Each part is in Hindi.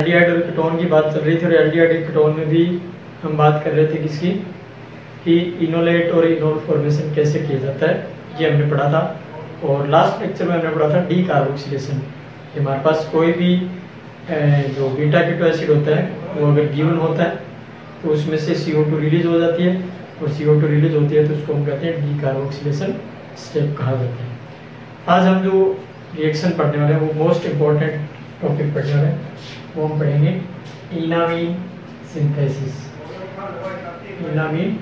एल्डिहाइड और कीटोन की बात चल रही थी और एल्डिहाइड कीटोन में भी हम बात कर रहे थे किसकी, कि इनोलेट और इनोल फॉर्मेशन कैसे किया जाता है, ये हमने पढ़ा था। और लास्ट लेक्चर में हमने पढ़ा था डी कार्बोक्सिलेशन। हमारे पास कोई भी जो बीटा कीटो एसिड होता है वो अगर गिवन होता है तो उसमें से CO2 रिलीज हो जाती है, और CO2 रिलीज होती है तो उसको हम कहते हैं डी कार्बोक्सिलेशन स्टेप कहा जाता है। आज हम जो रिएक्शन पढ़ने वाले हैं वो मोस्ट इम्पोर्टेंट टॉपिक पढ़ने वाले हैं, वो हम पढ़ेंगे इनामीन सिंथेसिस। इनामीन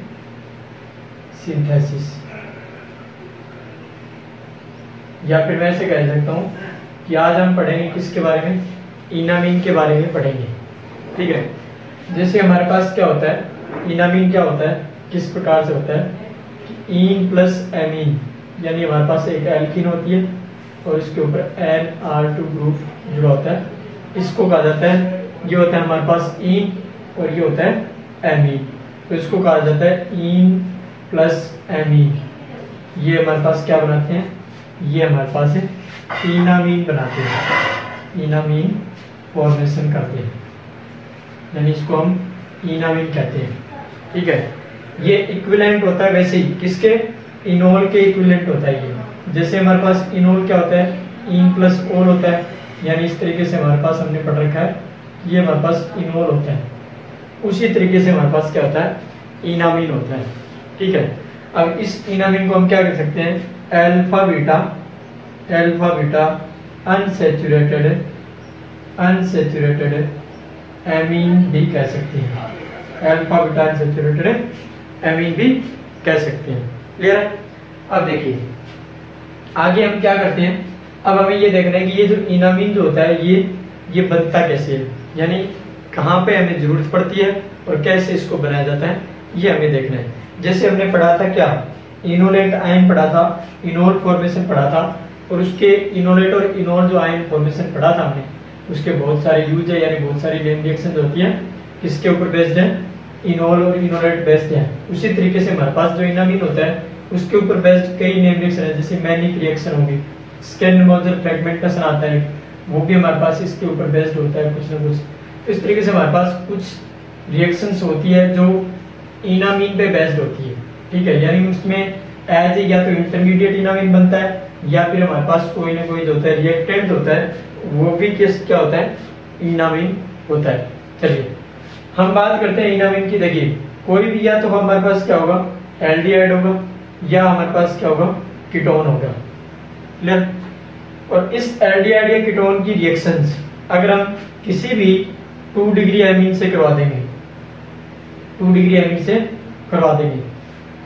सिंथेसिस, या फिर मैं ऐसे कह सकता हूँ कि आज हम पढ़ेंगे किसके बारे में, इनामीन के बारे में पढ़ेंगे। ठीक है, जैसे हमारे पास क्या होता है, इनामीन क्या होता है, किस प्रकार से होता है कि इन प्लस एमीन, यानी हमारे पास एक एल्कीन होती है और इसके ऊपर NR2 ग्रुप जुड़ा होता है, इसको कहा जाता है, ये होता है हमारे पास इन और ये होता है एमीन, तो इसको कहा जाता है इन प्लस एमीन। ये हमारे पास क्या बनाते हैं, ये हमारे पास है इनामीन बनाते हैं, इनामीन फॉर्मेशन करते हैं, यानी इसको हम इनामीन कहते हैं। ठीक है, ये इक्विवेलेंट होता है वैसे ही किसके, इनोल के इक्विवेलेंट होता है ये। जैसे हमारे पास इनोल क्या होता है, इन प्लस ओल होता है, यानी इस तरीके से हमारे पास हमने पढ़ रखा है, ये हमारे पास इनोल होता है, उसी तरीके से हमारे पास क्या होता है, इनामीन होता है। ठीक है, अब इस इनामीन को हम क्या कर सकते हैं, अल्फा बीटा अनसैचुरेटेड एमीन भी कह सकते हैं, अल्फा बीटा अनसैचुरेटेड एमीन भी कह सकते हैं। क्लियर है। अब देखिए आगे हम क्या करते हैं, अब हमें ये देखना है कि ये जो इनामीन जो होता है ये बनता कैसे है, यानी कहाँ पे हमें जरूरत पड़ती है और कैसे इसको बनाया जाता है, ये हमें देखना है। जैसे हमने पढ़ा था क्या, इनोलेट आयन पढ़ा था, इनोल फॉर्मेशन पढ़ा था, और उसके इनोलेट और इनोल जो आयन फॉर्मेशन पढ़ा था हमने, उसके बहुत सारे यूज है, यानी बहुत सारी लेन रिएक्शन होती है, किसके ऊपर बेस्ड है, इनोल और इनोलेट बेस्ड है। उसी तरीके से हमारे पास जो इनामीन होता है उसके ऊपर बेस्ड कई नेम रिएक्शन है, जैसे मैनिक रिएक्शन होगी, स्कैन मॉडल फ्रेगमेंटेशन आता है, वो भी हमारे पास इसके ऊपर बेस्ड होता है कुछ ना कुछ। इस तरीके से हमारे पास कुछ रिएक्शंस होती है जो इनामीन पे बेस्ड होती है। ठीक है, यानी उसमें एज या तो इंटरमीडिएट इनामीन बनता है, या फिर हमारे पास कोई ना कोई जो होता है रिएक्टेंट होता है, वो भी क्या होता है, इनामीन होता है। चलिए हम बात करते हैं इनामीन की। देखिए कोई भी, या तो हमारे पास क्या होगा, एल्डिहाइड होगा, या हमारे पास क्या होगा, कीटोन होगा। क्लियर। और इस एल्डिहाइड या कीटोन की रिएक्शंस अगर हम किसी भी 2 डिग्री एमीन से करवा देंगे, 2 डिग्री एमीन से करवा देंगे,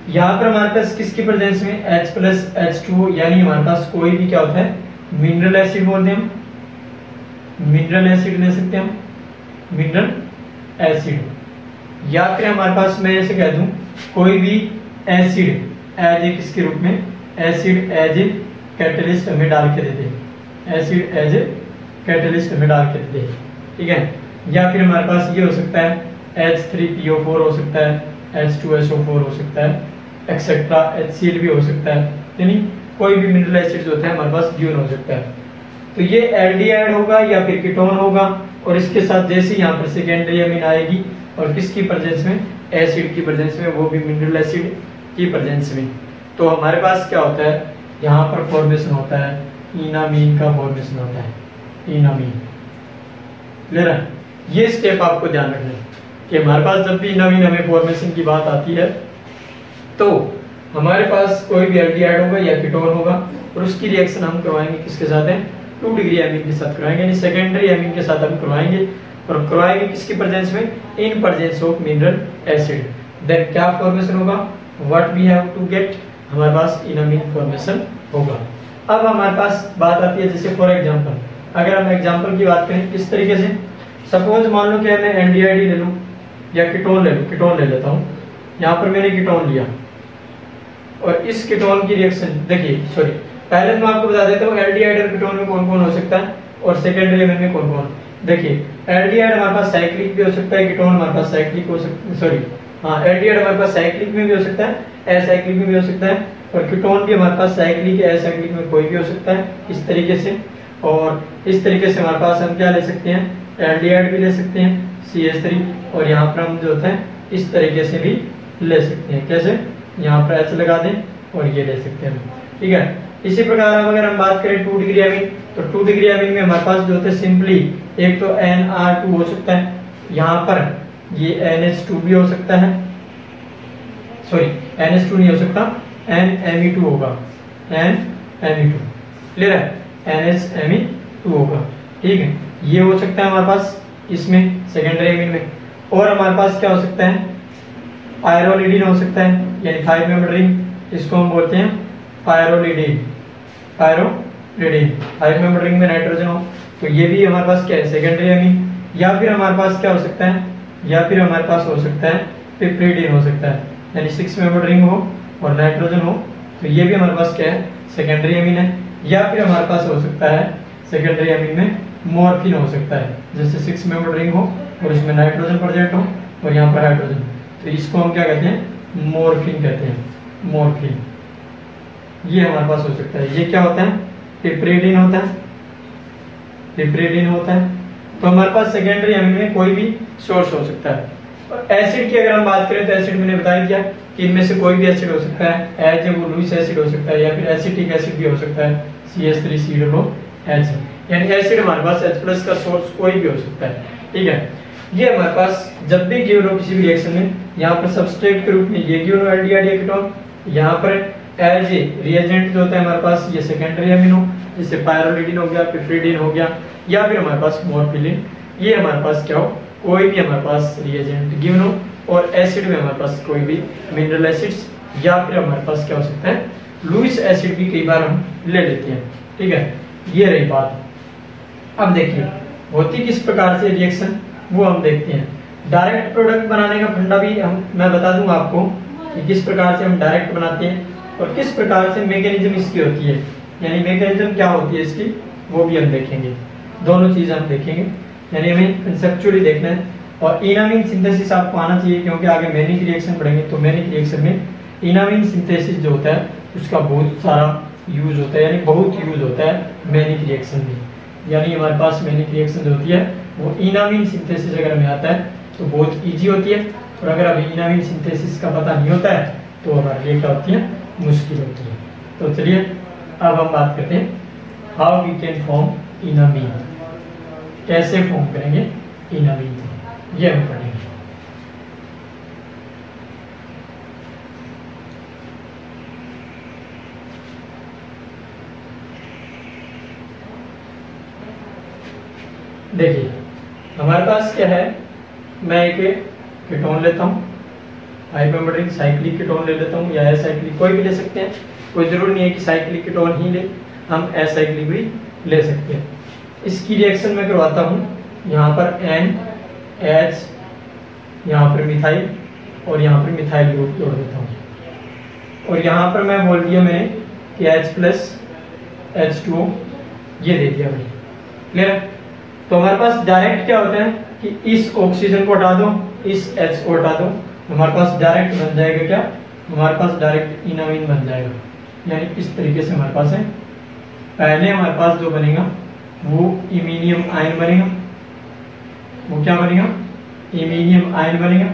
यहाँ पर हमारे पास किसकी प्रेजेंस में H+H2, यानी हमारे पास कोई भी क्या होता है, मिनरल एसिड बोलते हैं हम, मिनरल एसिड ले सकते हैं हम, मिनरल एसिड, या फिर हमारे पास मैं ऐसे कह दूं कोई भी एसिड एज ए किसके रूप में, एसिड एज ए कैटलिस्ट हमें डाल के देते हैं, एसिड एज ए कैटलिस्ट हमें डाल के देते हैं। ठीक है, या फिर हमारे पास ये हो सकता है H3PO4 हो सकता है, H2SO4 हो सकता है, एक्सेट्रा, HCl भी हो सकता है, यानी कोई भी मिनरल एसिड होता है हमारे पास गिवन हो सकता है। तो ये एल्डिहाइड होगा या फिर कीटोन होगा, और इसके साथ जैसे यहाँ पर सेकेंडरी अमीन आएगी और किसकी प्रेजेंस में, एसिड की प्रेजेंस में, वो भी मिनरल एसिड की प्रेजेंस में, तो हमारे पास क्या होता है, यहाँ पर फॉर्मेशन होता है, इनामीन का फॉर्मेशन होता है, इनामीन। क्लियर है। ये स्टेप आपको ध्यान रखना है कि हमारे पास जब भी इनामीन हमें फॉर्मेशन की बात आती है तो हमारे पास कोई भी एल्डिहाइड होगा या कीटोन होगा, और उसकी रिएक्शन हम करवाएंगे किसके साथ है, 2 डिग्री एमीन के साथ करवाएंगे, यानी सेकेंडरी एमीन के साथ हम करवाएंगे, और करवाएंगे किसकी प्रेजेंस में, in presence of mineral acid. Then क्या फॉर्मेशन होगा, what we have to get, हमारे पास इनामीन फॉर्मेशन होगा। अब हमारे पास बात आती है, जैसे फॉर एग्जांपल अगर हम एग्जांपल की बात करें इस तरीके से, सपोज मान लो कि मैं एल्डिहाइड ले लूं या कीटोन ले लूं, कीटोन ले लेता हूं, यहाँ पर मैंने कीटोन लिया, और इस कीटोन की रिएक्शन देखिए, सॉरी पहले मैं आपको बता देता हूँ एल्डिहाइड और कीटोन में कौन कौन हो सकता है, और सेकेंडरी एमीन में कौन कौन। देखिए एल्डिहाइड हमारे पास साइक्लिक भी हो सकता है, कीटोन हमारे पास साइक्लिक हो सकता है, सॉरी हाँ एल्डिहाइड हमारे पास साइक्लिक में भी हो सकता है, एसाइक्लिक में भी हो सकता है, और कीटोन भी हमारे पास साइक्लिक या एसाइक्लिक में कोई भी हो सकता है, इस तरीके से। और इस तरीके से हमारे पास हम क्या ले सकते हैं, एल्डिहाइड भी ले सकते हैं CH3, और यहाँ पर हम जो होता है इस तरीके से भी ले सकते हैं। कैसे? यहाँ पर H लगा दें और ये ले सकते हैं, ठीक है। इसी प्रकार अब अगर हम बात करें 2 डिग्री अमीन, तो 2 डिग्री अमीन में हमारे पास जो होते हैं सिंपली एक तो NR2 हो सकता है, यहाँ पर ये NH2 भी हो सकता है, सॉरी NH2 नहीं हो सकता, NMe2 होगा, NMe2 क्लियर है, NHMe2 होगा, ठीक है। ये हो सकता है हमारे पास इसमें सेकेंडरी अमीन में। और हमारे पास क्या हो सकता है, पायरोलिडीन हो सकता है, यानी 5 मेंबर रिंग, इसको हम बोलते हैं पायरोलिडीन। 5 मेंबर रिंग में नाइट्रोजन हो तो ये भी हमारे पास क्या है, सेकेंडरी अमीन। या फिर हमारे पास क्या हो सकता है, या फिर हमारे पास हो सकता है पिप्रिडीन हो सकता है, यानी 6 मेंबर रिंग हो और नाइट्रोजन हो, तो ये भी हमारे पास क्या है, सेकेंडरी अमीन है। या फिर हमारे पास हो सकता है सेकेंडरी अमीन में मॉर्फिन हो सकता है, जैसे 6 मेंबर रिंग हो और इसमें नाइट्रोजन प्रेजेंट हो और यहाँ पर हाइड्रोजन, तो इसको हम क्या कहते हैं, मॉर्फिन कहते हैं, मॉर्फिन। ये हमारे पास हो सकता है। ये क्या होता है, पिप्रिडीन होता है, पिप्रिडीन होता है। तो हमारे पास सेकेंडरी अमीन में कोई भी सोर्स हो सकता है। और एसिड की अगर हम बात करें तो एसिड मैंने बताया क्या कि इनमें से कोई भी एसिड हो सकता है, एच है वो लुईस एसिड हो सकता है, या फिर एसिटिक एसिड भी हो सकता है, CH3COOH, यानी एसिड हमारे पास H+ का सोर्स कोई भी हो सकता है, ठीक है। ये हमारे पास जब भी गिवन हो किसी भी रिएक्शन में, यहाँ पर सबस्ट्रेट के रूप में ये गिवन हो एल्डिहाइड या कीटोन, यहाँ पर एज ए रिएजेंट जो होता है हमारे पास ये सेकेंडरी अमीन हो, जैसे पायरोलिडीन हो गया, पिप्रिडीन हो गया, या फिर हमारे पास मॉर्फिलिन, ये हमारे पास क्या हो, कोई भी हमारे पास रिएजेंट गिवन हो। और एसिड में हमारे पास कोई भी मिनरल एसिड्स, या फिर हमारे पास क्या हो सकता है, लुईस एसिड भी कई बार हम ले लेते हैं, ठीक है। ये रही बात। अब देखिए होती किस प्रकार से रिएक्शन, वो हम देखते हैं। डायरेक्ट प्रोडक्ट बनाने का फंडा भी मैं बता दूंगा आपको कि किस प्रकार से हम डायरेक्ट बनाते हैं और किस प्रकार से मैकेनिज्म इसकी होती है, यानी मैकेनिज्म क्या होती है इसकी, वो भी हम देखेंगे। दोनों चीजें हम देखेंगे, यानी हमें कंसेप्चुअली देखना है। और इनामीन सिंथेसिस आपको आना चाहिए, क्योंकि आगे मैनिक रिएक्शन पढ़ेंगे, तो मैनिक रिएक्शन में इनामीन सिंथेसिस जो होता है उसका बहुत सारा यूज होता है, यानी बहुत यूज होता है मैनिक रिएक्शन में। यानी हमारे पास मैनिक रिएक्शन जो होती है वो इनामीन सिंथेसिस अगर हमें आता है तो बहुत ईजी होती है, और अगर अभी इनामीन सिंथेसिस का पता नहीं होता है तो हमारे लिए क्या होती है, मुश्किल होती है। तो चलिए अब हम बात करते हैं हाउ वी कैन फॉर्म इनामीन, कैसे फॉर्म करेंगे इनामीन, ये हम पढ़ेंगे। देखिए हमारे पास क्या है, मैं एक कीटोन लेता हूँ, high member ring cyclic ketone ले लेता हूँ, या एसाइक्लिक कोई भी ले सकते हैं, कोई जरूरी नहीं है कि साइक्लिक कीटोन ही ले, हम एसाइक्लिक भी ले सकते हैं। इसकी रिएक्शन में करवाता हूँ, यहाँ पर NH, यहाँ पर मिथाइल और यहाँ पर मिथाइल ग्रुप जोड़ देता हूँ, और यहाँ पर मैं बोल दिया मैंने कि H+H2O ये दे दिया मैंने, क्लियर है। तो हमारे पास डायरेक्ट क्या होता है कि इस ऑक्सीजन को हटा दो, इस H को हटा दो, हमारे पास डायरेक्ट बन जाएगा क्या, हमारे पास डायरेक्ट इनामीन बन जाएगा। यानी इस तरीके से हमारे पास है, पहले हमारे पास जो बनेगा वो इमीनियम आयन बनेगा, वो क्या बनेगा, इमीनियम आयन बनेगा,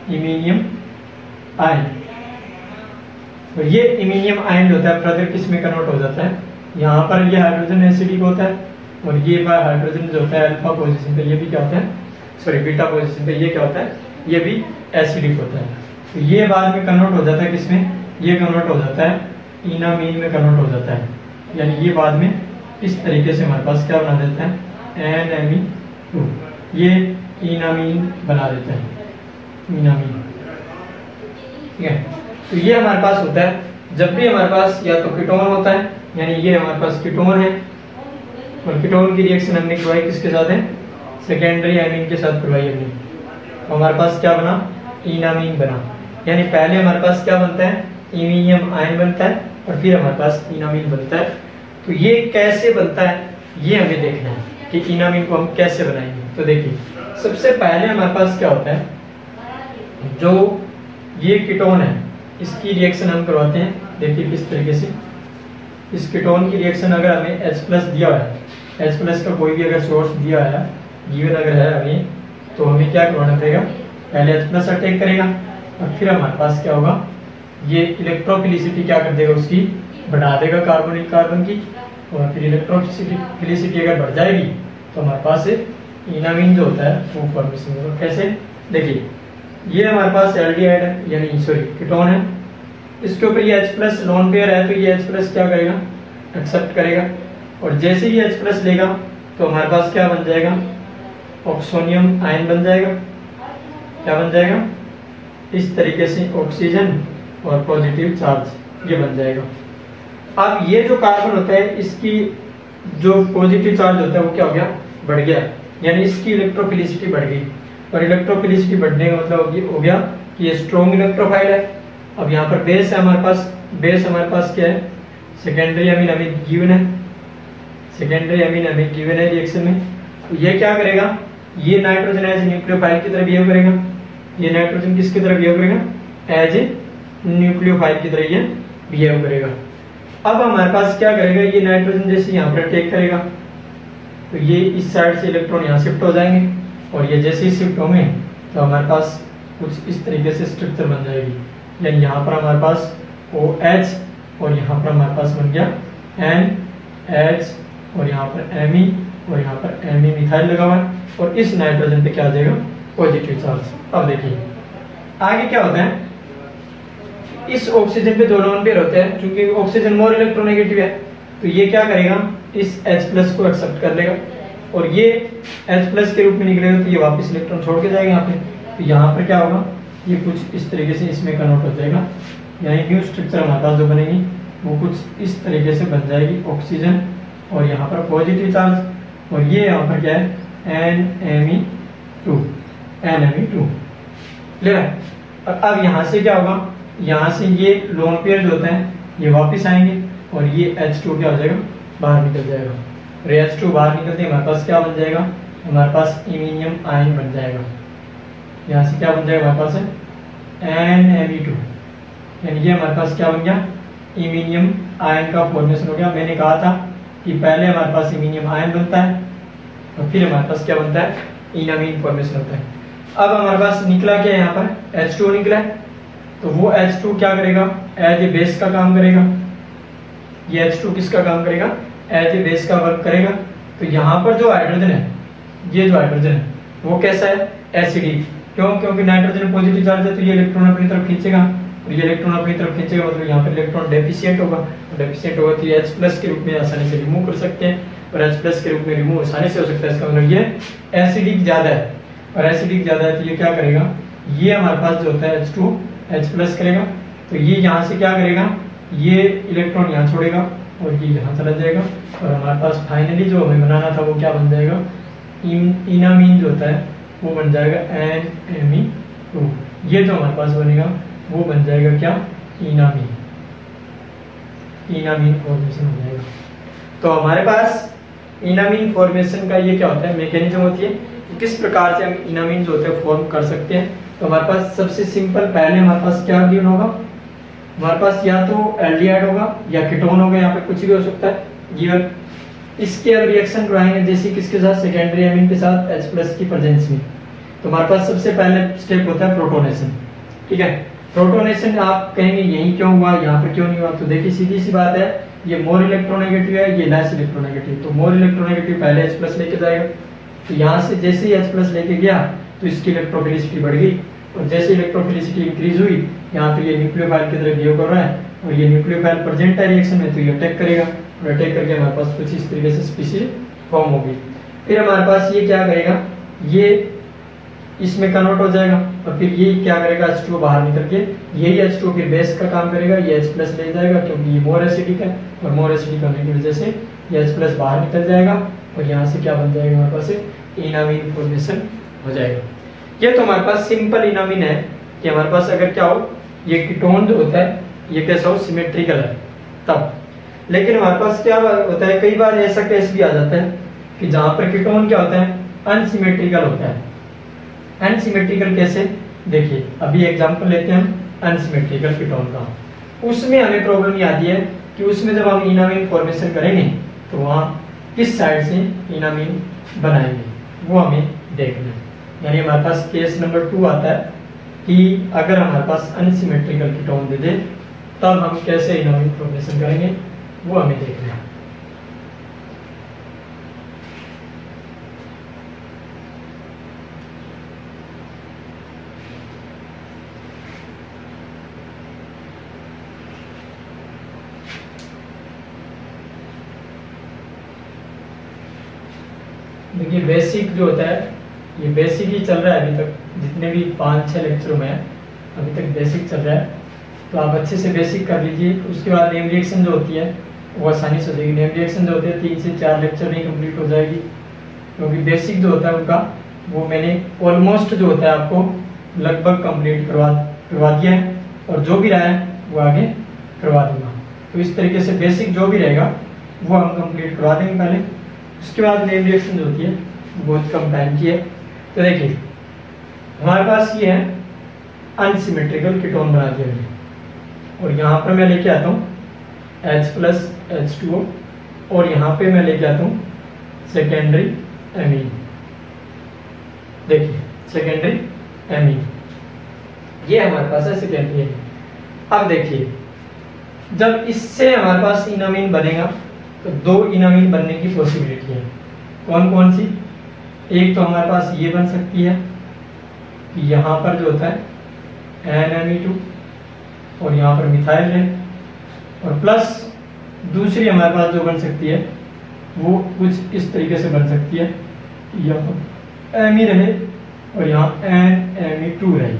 इमीनियम आयन। तो ये इमीनियम आयन जो होता है फर्दर किस में कन्वर्ट हो जाता है, यहाँ पर ये हाइड्रोजन एसिडिक होता है, और ये बार हाइड्रोजन जो होता है अल्फा पोजीशन पे, ये भी क्या होता है, सॉरी बीटा पोजीशन पे, ये क्या होता है, ये भी एसिडिक होता है। तो ये बाद में कन्वर्ट हो जाता है किसमें, ये कन्वर्ट हो जाता है इनामीन में कन्वर्ट हो जाता है, यानी ये बाद में इस तरीके से हमारे पास क्या बना देता है, NMe2, ये इनामीन बना देता है, इनामीन, ठीक है। तो ये हमारे पास होता है जब भी हमारे पास या तो कीटोन होता है, यानी ये हमारे पास कीटोन है, और कीटोन की रिएक्शन हमने करवाई किसके साथ है, सेकेंडरी अमीन के साथ करवाई हमने, तो हमारे पास क्या बना, इनामीन बना। यानी पहले हमारे पास क्या बनता है, इमीनियम आयन बनता है, और फिर हमारे पास इनामीन बनता है। तो ये कैसे बनता है ये हमें देखना है कि इनामीन को हम कैसे बनाएंगे। तो देखिए सबसे पहले हमारे पास क्या होता है, जो ये कीटोन है इसकी रिएक्शन हम करवाते हैं। देखिए किस तरीके से, इस कीटोन की रिएक्शन अगर हमें H+ दिया हुआ है H प्लस का कोई भी अगर सोर्स दिया है, गिवन अगर है हमें, तो हमें क्या करवाना पड़ेगा, पहले H प्लस अटैक करेगा और फिर हमारे पास क्या होगा, ये इलेक्ट्रोफिलिसिटी क्या कर देगा, उसकी बढ़ा देगा कार्बन की, और फिर इलेक्ट्रोफिलिसिटी अगर बढ़ जाएगी तो हमारे पास इनामीन जो होता है वो फॉर्मेशन होगा। कैसे, देखिए ये हमारे पास एल्डिहाइड है, यानी सॉरी कीटोन है, इसके ऊपर ये H प्लस लोन पेयर है, तो ये H प्लस क्या करेगा, एक्सेप्ट करेगा, और जैसे ही H प्लस लेगा तो हमारे पास क्या बन जाएगा, ऑक्सोनियम आयन बन जाएगा। क्या बन जाएगा, इस तरीके से ऑक्सीजन और पॉजिटिव चार्ज ये बन जाएगा। अब ये जो कार्बन होता है, इसकी जो पॉजिटिव चार्ज होता है वो क्या हो गया, बढ़ गया, यानी इसकी इलेक्ट्रोफिलिसिटी बढ़ गई, और इलेक्ट्रोफिलिसिटी बढ़ने का मतलब हो गया कि ये स्ट्रॉन्ग इलेक्ट्रोफाइल है। अब यहाँ पर बेस है हमारे पास, बेस हमारे पास क्या है, सेकेंडरी अमीन हमें गिवन है, सेकेंडरी अमीन हमें गिवन है रिएक्शन में। तो ये क्या करेगा, ये नाइट्रोजन एज न्यूक्लियोफाइल की तरह बिहेव करेगा, ये नाइट्रोजन किसकी तरह बिहेव करेगा, एज ए न्यूक्लियोफाइल की तरह ये बिहेव करेगा। अब हमारे पास क्या करेगा, ये नाइट्रोजन जैसे यहाँ पर अटैक करेगा तो ये इस साइड से इलेक्ट्रॉन यहाँ शिफ्ट हो जाएंगे, और ये जैसे ही शिफ्ट होंगे तो हमारे पास कुछ इस तरीके से स्ट्रक्चर बन जाएगी, यानी यहाँ पर हमारे पास OH और यहाँ पर हमारे पास बन गया NH और यहाँ पर Me और यहाँ पर Me मिथाइल लगा हुआ है, और इस नाइट्रोजन पे क्या आ जाएगा, पॉजिटिव चार्ज। अब देखिए आगे क्या होता है, इस ऑक्सीजन पे दो लोन पेयर होते हैं, क्योंकि ऑक्सीजन मोर इलेक्ट्रोनेगेटिव है, तो ये क्या करेगा, इस H प्लस को एक्सेप्ट कर लेगा, और ये H प्लस के रूप में निकलेगा, तो ये वापस इलेक्ट्रॉन छोड़ के जाएगा यहाँ पे, तो यहाँ पर क्या होगा, ये कुछ इस तरीके से इसमें कन्वर्ट हो जाएगा, यानी न्यू स्ट्रक्चर हमारे पास जो बनेगी वो कुछ इस तरीके से बन जाएगी, ऑक्सीजन और यहाँ पर पॉजिटिव चार्ज, और ये यहाँ पर क्या है, NMe2 क्लियर है। और अब यहाँ से क्या होगा, यहाँ से ये लोन पेयर जो होते हैं ये वापस आएंगे, और ये H2 क्या हो जाएगा, बाहर निकल जाएगा, और H2 बाहर निकलते हमारे पास क्या बन जाएगा, हमारे पास इमीनियम आयन बन जाएगा। यहाँ से क्या बन जाएगा, हमारे पास है NMe2, यानी ये हमारे पास क्या बन गया, इमीनियम आयन का फॉर्मेशन हो गया। मैंने कहा था कि पहले हमारे पास इमीनियम आयन बनता है और फिर हमारे पास क्या बनता है, इनामीन फॉर्मेशन होता है। अब हमारे पास निकला क्या, यहाँ पर H2 निकला है, तो वो H2 क्या करेगा, एज ए बेस का काम करेगा। ये H2 किसका काम करेगा, एज ए बेस का वर्क करेगा। तो यहाँ पर जो हाइड्रोजन है, ये जो हाइड्रोजन है वो कैसा है, एसिडिक, क्यों, क्योंकि नाइट्रोजन पॉजिटिव चार्ज है, तो ये इलेक्ट्रॉन अपनी तरफ खींचेगा, और ये इलेक्ट्रॉन अपनी तरफ खींचेगा, मतलब यहाँ पर इलेक्ट्रॉन डेफिशिएंट होगा, डेफिशिएंट होगा तो ये H प्लस के रूप में आसानी से रिमूव कर सकते हैं, और H प्लस के रूप में रिमूव आसानी से हो सकता है। इसका मतलब ये एसिडिक ज्यादा है, और एसिडिक ज्यादा है तो ये क्या करेगा, ये हमारे पास जो होता है H2 H प्लस करेगा, तो ये यहाँ से क्या करेगा, ये इलेक्ट्रॉन यहाँ छोड़ेगा और ये यहाँ चला जाएगा, और हमारे पास फाइनली जो हमें बनाना था वो क्या बन जाएगा, इनामीन जो होता है वो बन जाएगा NMe2। ये जो हमारे पास बनेगा वो बन जाएगा क्या, इनामीन, इनामीन फॉर्मेशन हो जाएगा। तो हमारे पास इनामीन फॉर्मेशन का ये क्या होता है, मैकेनिज्म होती है कि किस प्रकार से हम इनामीन जो होते हैं फॉर्म कर सकते हैं। तो हमारे पास सबसे सिंपल, पहले हमारे पास क्या गिवन होगा, हमारे पास या तो एल्डिहाइड होगा या कीटोन होगा, यहाँ पे कुछ भी हो सकता है गिवन। इसके अब रिएक्शन कराएंगे जैसे किसके साथ, सेकेंडरी अमीन के साथ H प्लस की प्रेजेंस में। तो हमारे पास सबसे पहले स्टेप होता है प्रोटोनेशन, ठीक है। प्रोटोनेशन आप कहेंगे यही क्यों हुआ, यहाँ पर क्यों नहीं हुआ, तो देखिए सीधी सी बात है, ये मोर इलेक्ट्रोनेगेटिव है, ये लेस इलेक्ट्रोनेगेटिव, तो मोर इलेक्ट्रोनेगेटिव पहले H प्लस लेके जाएगा, तो यहाँ से जैसे ही H प्लस लेके गया तो इसकी इलेक्ट्रोफिलिसिटी बढ़ गई, और जैसे इलेक्ट्रोफिलिसिटी इंक्रीज हुई, यहाँ पे ये न्यूक्लियोफाइल की तरह बिहेव कर रहा है, और ये न्यूक्लियोफाइल प्रेजेंट है रिएक्शन में, तो ये अटैक करेगा, और अटैक करके हमारे पास कुछ इस तरीके से स्पीशीज फॉर्म होगी। फिर हमारे पास ये क्या करेगा, ये इसमें कन्वर्ट हो जाएगा, और फिर ये क्या करेगा, H2 बाहर निकल के यही H2 फिर बेस का काम करेगा, ये H प्लस ले जाएगा क्योंकि ये मोर एसिडिक है, और मोर एसिडिक होने की वजह से ये H प्लस बाहर निकल जाएगा, और यहाँ से क्या बन जाएगा, हमारे पास इनामीन फॉर्मेशन हो जाएगा। ये तो हमारे पास सिंपल इनामीन है कि हमारे पास अगर क्या हो, ये कीटोन जो होता है ये कैसा हो, सिमेट्रिकल है तब। लेकिन हमारे पास क्या होता है, कई बार ऐसा केस भी आ जाता है कि जहाँ पर कीटोन क्या होता है, अनसिमेट्रिकल होता है। अनसिमेट्रिकल कैसे, देखिए अभी एग्जांपल लेते हैं हम अनसिमेट्रिकल कीटोन का। उसमें हमें प्रॉब्लम ये आती है कि उसमें जब हम इनामीन फॉर्मेशन करेंगे तो वहाँ किस साइड से इनामीन बनाएंगे वो हमें देखना है। यानी हमारे पास केस नंबर 2 आता है कि अगर हमारे पास अनसिमेट्रिकल कीटोन दे दे तब हम कैसे इनामीन फॉर्मेशन करेंगे वो हमें देखना है। देखिए बेसिक जो होता है ये बेसिक ही चल रहा है अभी तक, जितने भी 5-6 लेक्चरों में अभी तक बेसिक चल रहा है, तो आप अच्छे से बेसिक कर लीजिए। उसके बाद नेम रिएक्शन जो होती है वो आसानी से हो जाएगी। नेम रिएक्शन जो होती है 3 से 4 लेक्चर में कंप्लीट हो जाएगी, क्योंकि बेसिक जो होता है उनका वो मैंने ऑलमोस्ट जो होता है आपको लगभग कंप्लीट करवा दिया है, और जो भी रहा है वो आगे करवा दूंगा। तो इस तरीके से बेसिक जो भी रहेगा वो हम कंप्लीट करवा देंगे पहले। उसके बाद नेम रिएक्शन जो होती है बहुत कम टाइम की है। तो देखिए हमारे पास ये है अनसिमेट्रिकल कीटोन बना दिया है, और यहाँ पर मैं लेके आता हूँ H+H2O, और यहाँ पे मैं लेके आता हूँ सेकेंडरी एमीन। देखिए सेकेंडरी एमीन ये हमारे पास है सेकेंडरी एमीन। अब देखिए जब इससे हमारे पास इनामीन बनेगा तो 2 इनामीन बनने की पॉसिबिलिटी है। कौन कौन सी? एक तो हमारे पास ये बन सकती है कि यहाँ पर जो होता है NME2 और यहाँ पर मिथाइल रहे, और प्लस दूसरी हमारे पास जो बन सकती है वो कुछ इस तरीके से बन सकती है, यहाँ Me रहे और यहाँ NME2 रहे।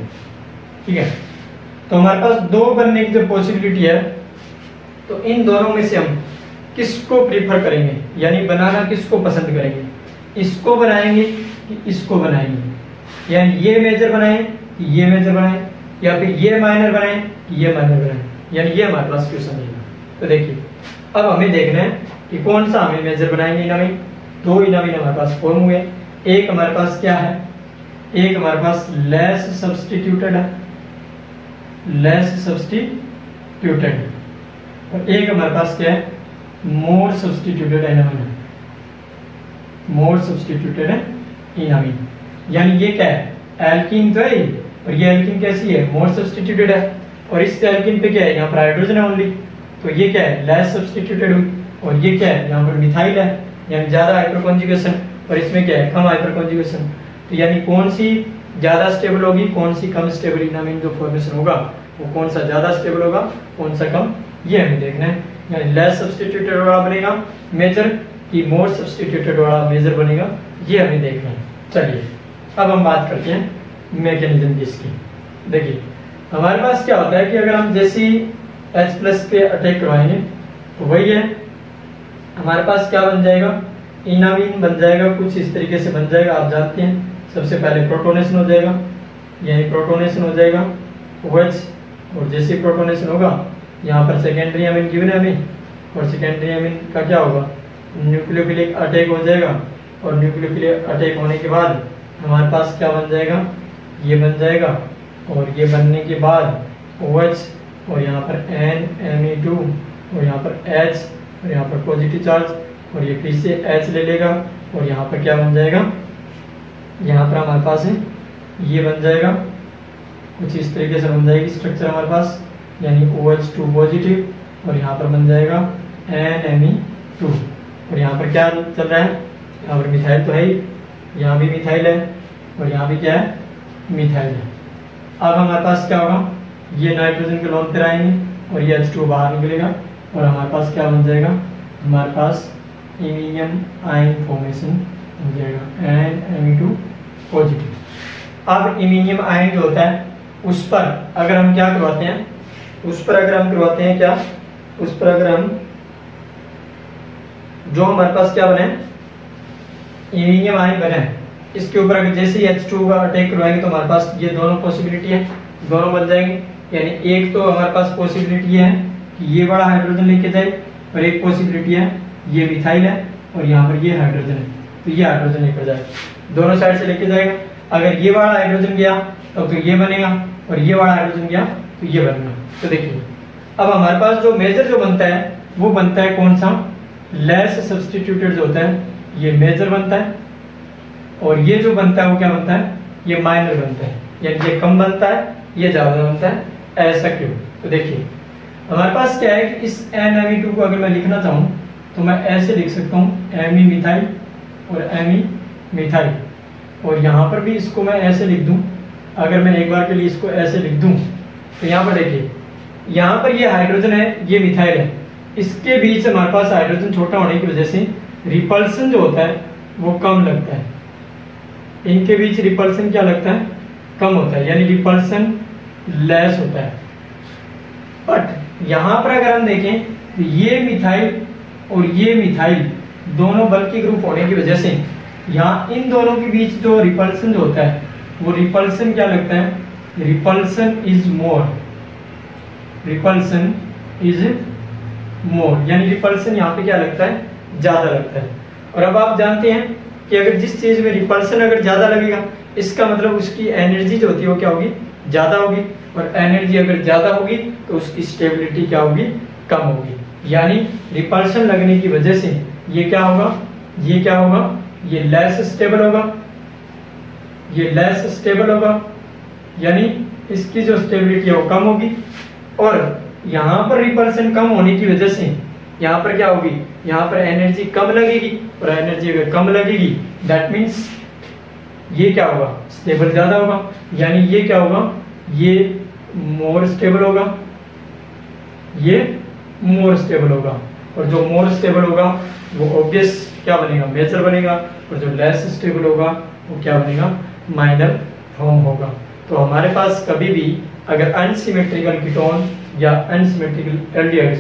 ठीक है, तो हमारे पास 2 बनने की जो पॉसिबिलिटी है, तो इन दोनों में से हम किसको प्रीफर करेंगे, यानी बनाना किसको पसंद करेंगे? इसको बनाएंगे कि इसको बनाएंगे? यानी ये मेजर बनाएं कि ये मेजर बनाएं, या फिर ये माइनर बनाएं कि ये माइनर बनाएं? यानी ये हमारे पास क्वेश्चन है। तो देखिए अब हमें देखना है कि कौन सा हमें मेजर बनाएंगे इनामीन। 2 इनामीन हमारे पास फॉर्म हुए। एक हमारे पास क्या है, एक हमारे पास लेस सब्स्टिट्यूटेड है, लेस सब्स्टिट्यूटेड, और एक हमारे पास क्या है, मोर सब्स्टिट्यूटेड इनामीन है, मोर सब्स्टिट्यूटेड इनामीन। यानी ये क्या है, एल्कीन तो है, और ये एल्कीन कैसी है, मोर सब्स्टिट्यूटेड है, और इस एल्कीन पे क्या है, यहाँ पर हाइड्रोजन है ओनली, तो ये क्या है, लेस सब्स्टिट्यूटेड हुई। और ये क्या है, यहाँ पर मिथाइल है, यानी ज्यादा हाइपर कॉन्जुगेशन, और इसमें क्या है, कम हाइपर कॉन्जुगेशन। तो यानी कौन सी ज्यादा स्टेबल होगी, कौन सी कम स्टेबल इनामीन जो फॉर्मेशन होगा वो कौन सा ज्यादा स्टेबल होगा, कौन सा कम, ये हमें देखना है। यानी लेस सब्स्टिट्यूटेड वाला बनेगा मेजर कि मोर सब्स्टिट्यूटेड वाला मेजर बनेगा, ये हमें देखना है। चलिए अब हम बात करते हैं मैकेनिज्म की इसकी। देखिए हमारे पास क्या होता है कि अगर हम जैसे H+ पे अटैक करवाएंगे तो वही है, हमारे पास क्या बन जाएगा, इनामीन बन जाएगा, कुछ इस तरीके से बन जाएगा। आप जानते हैं सबसे पहले प्रोटोनेशन हो जाएगा, यानी प्रोटोनेशन हो जाएगा OH, और जैसे प्रोटोनेशन होगा यहाँ पर सेकेंडरी एमीन गिवन है हमें, और सेकेंडरी एमीन का क्या होगा, न्यूक्लियोफिलिक अटैक हो जाएगा, और न्यूक्लियोफिलिक अटैक होने के बाद हमारे पास क्या बन जाएगा, ये बन जाएगा, और ये बनने के बाद OH, और यहाँ पर NME2, और यहाँ पर H, और यहाँ पर पॉजिटिव चार्ज, और ये फिर से H ले लेगा, और यहाँ पर क्या बन जाएगा, यहाँ पर हमारे पास है ये बन जाएगा, कुछ इस तरीके से बन जाएगी स्ट्रक्चर हमारे पास, यानी OH2 पॉजिटिव, और यहाँ पर बन जाएगा NME2, और यहाँ पर क्या चल रहा है, यहाँ पर मिथाइल तो है ही, यहाँ भी मिथाइल है, और यहाँ भी क्या है, मिथाइल है। अब हमारे पास क्या होगा, ये नाइट्रोजन के लोन पे आएंगे, और ये H2 बाहर निकलेगा, और हमारे पास क्या बन जाएगा, हमारे पास इमीनियम आयन फॉर्मेशन हो जाएगा NME2 पॉजिटिव। अब इमीनियम आयन जो होता है उस पर अगर हम क्या करवाते हैं, उस पर अगर हम करवाते हैं क्या, उस पर अगर हम जो हमारे पास क्या बने, इमीनियम आयन बने, इसके ऊपर अगर जैसे ही H2 का अटैक करवाएंगे तो हमारे पास ये दोनों पॉसिबिलिटी है, दोनों बन जाएंगे। यानी एक तो हमारे पास पॉसिबिलिटी है कि ये बड़ा हाइड्रोजन लेके जाए, और एक पॉसिबिलिटी है ये मिथाइल है और यहाँ पर ये हाइड्रोजन है, तो ये हाइड्रोजन लेकर जाए, दोनों साइड से लेके जाएगा। अगर ये वाला हाइड्रोजन गया तो ये बनेगा, और ये वाला हाइड्रोजन गया तो ये बनेगा। तो देखिए अब हमारे पास जो मेजर जो बनता है वो बनता है कौन सा, लेस सब्स्टिट्यूटेड जो होता है ये मेजर बनता है, और ये जो बनता है वो क्या बनता है, ये माइनर बनता है, यानी ये कम बनता है, ये ज्यादा बनता है। ऐसा क्यों? तो देखिए हमारे पास क्या है कि इस NMe2 को अगर मैं लिखना चाहूँ तो मैं ऐसे लिख सकता हूँ Me मिथाइल और Me मिथाइल, और यहाँ पर भी इसको मैं ऐसे लिख दूँ। अगर मैं एक बार के लिए इसको ऐसे लिख दूँ तो यहाँ पर देखिए, यहाँ पर ये हाइड्रोजन है, ये मिथाइल है, इसके बीच हमारे पास हाइड्रोजन छोटा होने की वजह से रिपल्सन जो होता है वो कम लगता है। इनके बीच रिपल्सन क्या लगता है, कम होता है, यानी रिपल्सन लेस होता है। बट यहाँ पर अगर हम देखें तो ये मिथाइल और ये मिथाइल दोनों बल्कि ग्रुप होने की वजह से यहाँ इन दोनों के बीच जो रिपल्सन जो होता है वो रिपल्सन क्या लगता है, repulsion is more, repulsion is more, यानी रिपल्सन यहाँ पे क्या लगता है, ज्यादा लगता है। और अब आप जानते हैं कि अगर जिस चीज में रिपल्सन अगर ज्यादा लगेगा इसका मतलब उसकी एनर्जी जो होती है वो क्या होगी, ज्यादा होगी, और एनर्जी अगर ज्यादा होगी तो उसकी स्टेबिलिटी क्या होगी, कम होगी। यानी रिपल्सन लगने की वजह से ये क्या होगा, ये क्या होगा, ये लेस स्टेबल होगा, ये लेस स्टेबल होगा, यानी इसकी जो स्टेबिलिटी है वो कम होगी। और यहाँ पर रिपल्सन कम होने की वजह से यहाँ पर क्या होगी, यहाँ पर एनर्जी कम लगेगी, और एनर्जी अगर कम लगेगी दैट मीन्स ये क्या होगा, स्टेबल ज्यादा होगा, यानी ये क्या होगा, ये मोर स्टेबल होगा, ये मोर स्टेबल होगा। और जो मोर स्टेबल होगा वो ऑब्वियस क्या बनेगा, मेजर बनेगा, और जो लेस स्टेबल होगा वो क्या बनेगा, माइनर फॉर्म होगा। तो हमारे पास कभी भी अगर अनसिमेट्रिकल कीटोन या अनसिमेट्रिकल एल्डिहाइड्स,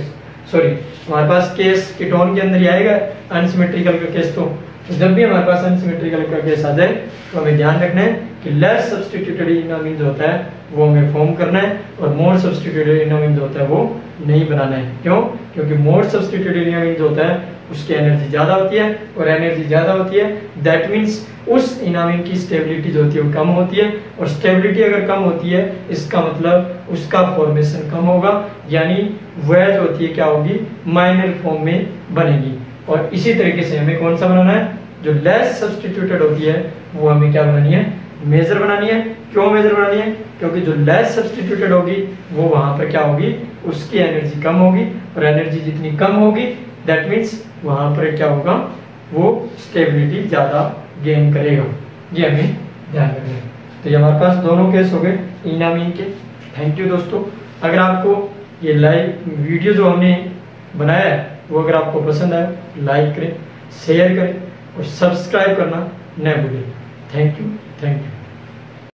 सॉरी हमारे पास केस कीटोन के अंदर ही आएगा अनसिमेट्रिकल का केस, तो जब भी हमारे पास अनसिमेट्रिकल का केस आ जाए तो हमें ध्यान रखना है कि लेस सब्स्टिट्यूटेड इनोमिन जो होता है वो हमें फॉर्म करना है, और मोर सब्स्टिट्यूटेड इनोमिन जो होता है वो नहीं बनाना है। क्यों? क्योंकि मोर सब्स्टिट्यूटेड इनोमिन जो होता है उसकी एनर्जी ज्यादा होती है, और एनर्जी ज्यादा होती है दैट मीन्स उस इनामिन की स्टेबिलिटी जो होती है वो कम होती है, और स्टेबिलिटी अगर कम होती है इसका मतलब उसका फॉर्मेशन कम होगा, यानी वह जो होती है क्या होगी, माइनर फॉर्म में बनेगी। और इसी तरीके से हमें कौन सा बनाना है, जो लेस सब्स्टिट्यूटेड होती है वो हमें क्या बनानी है, मेजर बनानी है। क्यों मेजर बनानी है? क्योंकि जो लेस सब्स्टिट्यूटेड होगी वो वहां पर क्या होगी, उसकी एनर्जी कम होगी, और एनर्जी जितनी कम होगी दैट मीन्स वहां पर क्या होगा, वो स्टेबिलिटी ज्यादा गेन करेगा। ये हमें ध्यान रखना है। तो ये हमारे पास दोनों केस हो गए इनामीन के। थैंक यू दोस्तों। अगर आपको ये लाइव वीडियो जो हमने बनाया है वो अगर आपको पसंद आए लाइक करें, शेयर करें और सब्सक्राइब करना न भूलें। Thank you.